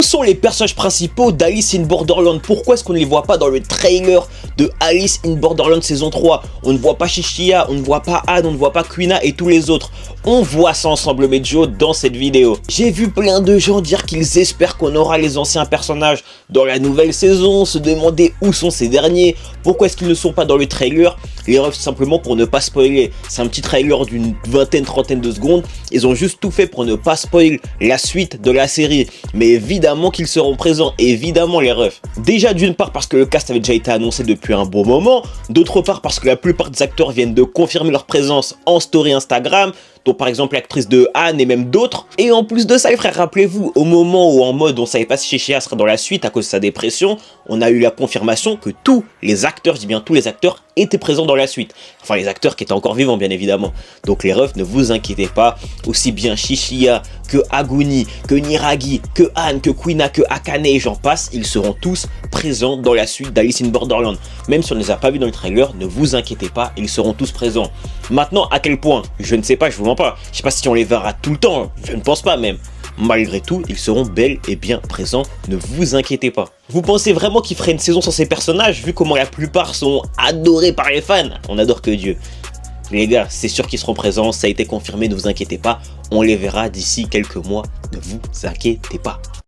sont les personnages principaux d'Alice in Borderland? Pourquoi est-ce qu'on ne les voit pas dans le trailer de Alice in Borderland saison 3? On ne voit pas Chichia, on ne voit pas Anne, on ne voit pas Quina et tous les autres. On voit ça ensemble, Mejo, dans cette vidéo. J'ai vu plein de gens dire qu'ils espèrent qu'on aura les anciens personnages dans la nouvelle saison, se demander où sont ces derniers, pourquoi est-ce qu'ils ne sont pas dans le trailer. Les refs, simplement pour ne pas spoiler. C'est un petit trailer d'une trentaine de secondes. Ils ont juste tout fait pour ne pas spoiler la suite de la série. Mais évidemment qu'ils seront présents, évidemment les refs. Déjà d'une part parce que le cast avait déjà été annoncé depuis un bon moment, d'autre part parce que la plupart des acteurs viennent de confirmer leur présence en story Instagram, dont par exemple l'actrice de Anne et même d'autres. Et en plus de ça les frères, rappelez-vous, au moment où en mode on savait pas si Chichia sera dans la suite à cause de sa dépression, on a eu la confirmation que tous les acteurs, je dis bien tous les acteurs, étaient présents dans la suite. Enfin les acteurs qui étaient encore vivants bien évidemment. Donc les refs, ne vous inquiétez pas, aussi bien Chichia que Aguni, que Niragi, que Anne, que Quina, que Akane et j'en passe, ils seront tous présents dans la suite d'Alice in Borderland. Même si on ne les a pas vus dans le trailer, ne vous inquiétez pas, ils seront tous présents. Maintenant, à quel point? Je ne sais pas, je vous mens pas. Je sais pas si on les verra tout le temps, je ne pense pas même. Malgré tout, ils seront bel et bien présents, ne vous inquiétez pas. Vous pensez vraiment qu'ils feraient une saison sans ces personnages, vu comment la plupart sont adorés par les fans? On adore que Dieu. Les gars, c'est sûr qu'ils seront présents, ça a été confirmé, ne vous inquiétez pas. On les verra d'ici quelques mois, ne vous inquiétez pas.